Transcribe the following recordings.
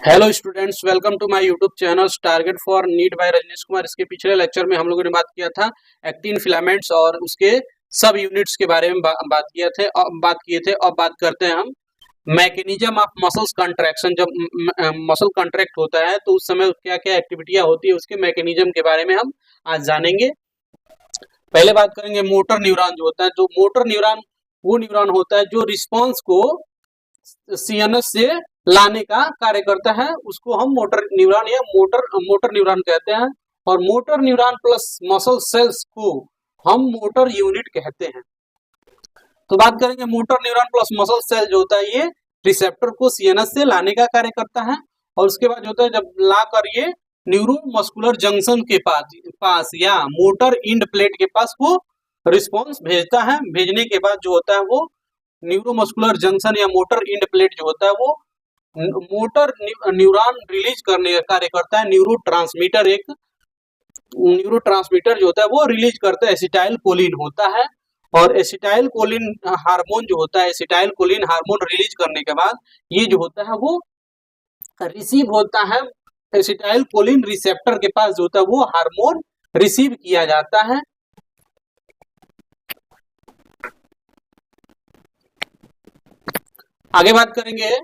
Hello students, welcome to my YouTube channel target for NEET by Rajneesh Kumar. इसके पिछले lecture में हम लोगों ने बात किया था एक्टिन फिलामेंट्स और उसके सब यूनिट्स के बारे में बात किए थे। अब बात करते हैं हम मैकेनिज्म ऑफ मसल्स कंट्रैक्शन। जब मसल कंट्रैक्ट होता है तो उस समय क्या क्या एक्टिविटियां होती है, उसके मैकेनिज्म के बारे में हम आज जानेंगे। पहले बात करेंगे मोटर न्यूरॉन जो होता है। जो मोटर न्यूरॉन वो न्यूरॉन होता है जो रिस्पॉन्स को सीएनएस से लाने का कार्य करता है, उसको हम मोटर न्यूरॉन या मोटर न्यूरॉन कहते हैं। और motor neuron plus muscle cells को हम मोटर यूनिट कहते हैं। तो बात करेंगे motor neuron plus muscle cell जो होता है ये रिसेप्टर को सीएनएस से लाने का कार्य करता है। और उसके बाद जो होता है जब लाकर ये न्यूरोमस्कुलर जंक्शन के पास या मोटर इंड प्लेट के पास वो रिस्पॉन्स भेजता है। भेजने के बाद जो होता है वो न्यूरोमस्कुलर जंक्शन या मोटर इंड प्लेट जो होता है वो मोटर न्यूरॉन रिलीज करने का कार्य करता है। न्यूरोट्रांसमीटर जो होता है वो रिलीज करता है, एसिटाइल कोलिन होता है। और एसिटाइल कोलिन हार्मोन जो होता है, एसिटाइल कोलिन हार्मोन रिलीज करने के बाद ये जो होता है वो रिसीव होता है। एसिटाइल कोलिन रिसेप्टर के पास जो होता है वो हार्मोन रिसीव किया जाता है। आगे बात करेंगे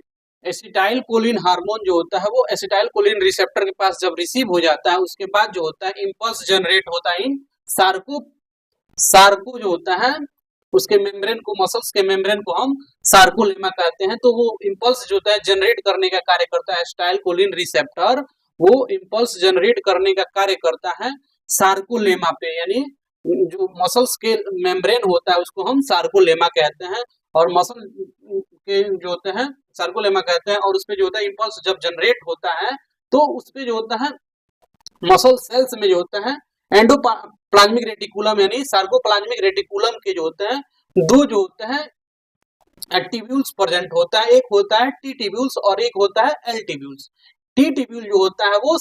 एसिटाइल कोलिन हार्मोन जो होता है वो एसिटाइल कोलिन रिसेप्टर के पास जब रिसीव हो जाता है उसके बाद जो होता है इंपल्स जनरेट होता है इन सार्को जो होता है उसके मेम्ब्रेन को, मसल्स के मेम्ब्रेन को हम सार्कोलेमा कहते हैं। तो वो इंपल्स जो होता है जनरेट करने का कार्य करता है एसिटाइल कोलिन रिसेप्टर, वो इंपल्स जनरेट करने का कार्य करता है सार्कोलेमा पे, यानी जो मसल्स के मेम्ब्रेन होता है उसको हम सार्कोलेमा कहते हैं। और मसल के जो होते हैं सार्कोलेमा कहते हैं। और उसपे जो होता है इंपल्स जब जनरेट होता है तो उसपे जो होता है मसल सेल्स में जो होता है एंडोप्लाज्मिक रेटिकुलम यानी सार्कोप्लाज्मिक रेटिकुलम के जो होते हैं दो जो होते हैं एक्टिव्यूल्स प्रेजेंट होता है। एक होता है टी टिब्यूल्स और एक होता है एल टिब्यूल्स। टी टिब्यूल जो होता है वो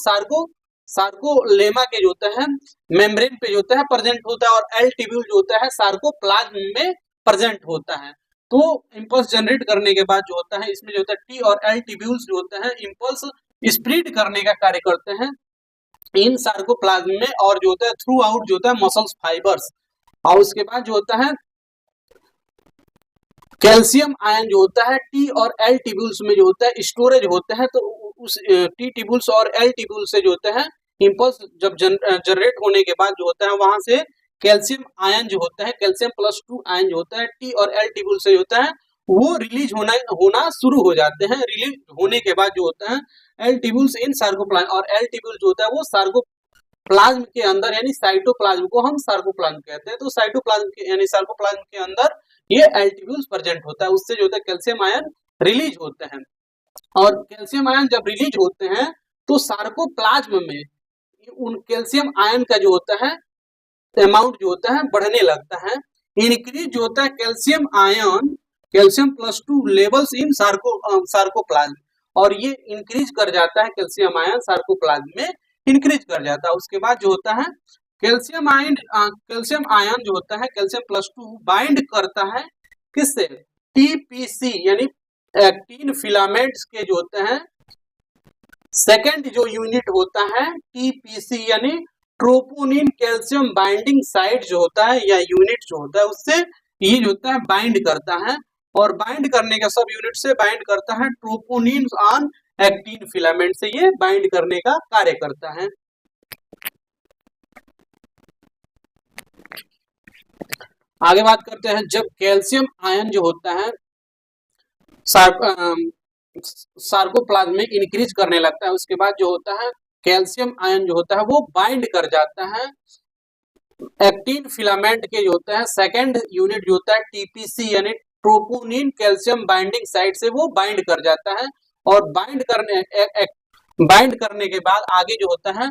सार्कोलेमा के जो होता है मेम्ब्रेन पे जो होता है प्रेजेंट होता है। और एल टिब्यूल जो होता है सार्कोप्लाज्म में प्रेजेंट होता है। तो इंपल्स जनरेट करने के बाद जो होता है इसमें जो होता है टी और एल टिब्यूल्स जो होते हैं इंपल्स स्प्रेड करने का कार्य करते हैं इन सार्कोप्लाज्म में। और जो होता है थ्रू आउट जो होता है मसल्स फाइबर्स। और उसके बाद जो होता है कैल्शियम आयन जो होता है टी और एल टिब्यूल्स में जो होता है स्टोरेज होता है। तो उस टी टिब्यूल्स और एल टिब्यूल से जो होता है इंपल्स जब जनरेट होने के बाद जो होता है वहां से कैल्शियम आयन जो होता है कैल्शियम +2 आयन जो होता है टी और एल टिब्यूल से जो होता है वो रिलीज होना शुरू हो जाते हैं। रिलीज होने के बाद जो होता है एल टिब्यूल्स इन सार्कोप्लाज्म, और एल टिब्यूल जो होता है वो सार्कोप्लाज्म के अंदर यानी साइटोप्लाज्म को हम सार्कोप्लाज्म कहते हैं। तो साइटोप्लाज्म के यानी सार्कोप्लाज्म के अंदर ये एल टिब्यूल्स प्रेजेंट होता है, उससे जो होता है कैल्शियम आयन रिलीज होते हैं। और कैल्शियम आयन जब रिलीज होते हैं तो सार्कोप्लाज्म में उन कैल्शियम आयन का जो होता है अमाउंट जो होता है बढ़ने लगता है। इंक्रीज जो होता है calcium ion calcium +2 levels in sarcoplasm, और ये इंक्रीज कर जाता है कैल्शियम आयन सार्कोप्लाज्म में इंक्रीज कर जाता है। उसके बाद जो होता है कैल्शियम आयन जो होता है कैल्शियम +2 बाइंड करता है किससे, टीपीसी यानी एक्टिन फिलामेंट्स के जो होते हैं सेकेंड जो यूनिट होता है टीपीसी यानी ट्रोपोनिन कैल्शियम बाइंडिंग साइट जो होता है या यूनिट जो होता है उससे ये जो होता है बाइंड करता है। और बाइंड करने का सब यूनिट से बाइंड करता है ट्रोपोनिन ऑन एक्टिन फिलामेंट से ये बाइंड करने का कार्य करता है। आगे बात करते हैं जब कैल्शियम आयन जो होता है सार्कोप्लाज्म में इंक्रीज करने लगता है उसके बाद जो होता है कैल्शियम आयन जो होता है वो बाइंड कर जाता है एक्टिन फिलामेंट के जो होता है सेकेंड यूनिट जो होता है टीपीसी यानी ट्रोपोनिन कैल्शियम बाइंडिंग साइट से वो बाइंड कर जाता है। और बाइंड करने के बाद आगे जो होता है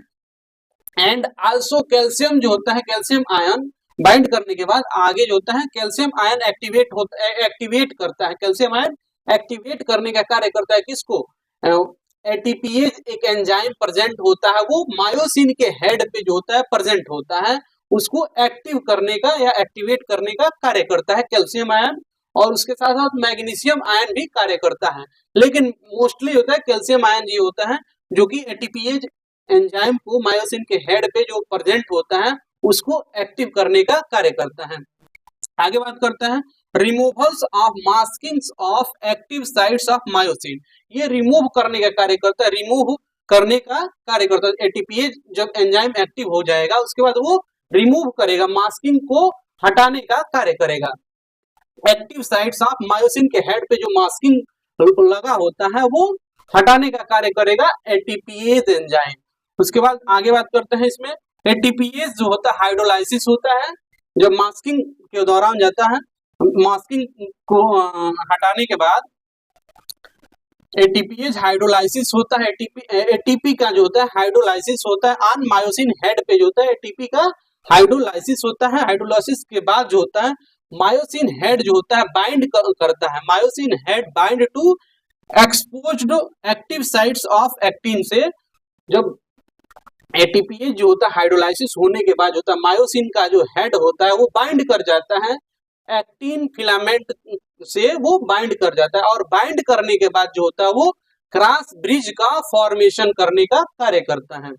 एंड आल्सो कैल्शियम जो होता है कैल्शियम आयन बाइंड करने के बाद आगे जो होता है कैल्शियम आयन एक्टिवेट करता है। कैल्शियम आयन एक्टिवेट करने का कार्य करता है किसको, एटीपीएज एक एंजाइम प्रेजेंट होता है वो मायोसिन के हेड पे जो होता है प्रेजेंट होता है, उसको एक्टिव करने का या एक्टिवेट करने का कार्य करता है कैल्शियम आयन। और उसके साथ साथ मैग्नीशियम आयन भी कार्य करता है। लेकिन मोस्टली होता है कैल्शियम आयन ये होता है जो कि एटीपीएज एंजाइम को मायोसिन के हेड पे जो प्रेजेंट होता है उसको एक्टिव करने का कार्य करता है। आगे बात करते हैं removals of maskings of active sites of myosin. ये रिमूव करने का कार्य करता है, रिमूव करने का कार्य करता है। एटीपीएज जब एंजाइम एक्टिव हो जाएगा उसके बाद वो रिमूव करेगा, मास्किंग को हटाने का कार्य करेगा। एक्टिव साइट्स ऑफ मायोसिन के हेड पे जो मास्किंग लगा होता है वो हटाने का कार्य करेगा एटीपीएज एंजाइम। उसके बाद आगे बात करते हैं इसमें एटीपीएज जो होता है हाइड्रोलाइसिस होता है, जब मास्किंग के दौरान जाता है, मास्किंग को हटाने के बाद एटीपीएज हाइड्रोलाइसिस होता है। एटीपी का जो होता है हाइड्रोलाइसिस होता है ऑन मायोसिन हेड पे जो होता है एटीपी का हाइड्रोलाइसिस होता है। हाइड्रोलाइसिस के बाद जो होता है मायोसिन हेड जो होता है बाइंड करता है, myosin head bind to exposed active sites of actin से। जब एटीपीएज जो होता है हाइड्रोलाइसिस होने के बाद होता है मायोसिन का जो हेड होता है वो बाइंड कर जाता है एक्टिन फिलामेंट से, वो बाइंड कर जाता है और बाइंड करने के बाद जो होता है वो क्रॉस ब्रिज का फॉर्मेशन करने का कार्य करता है।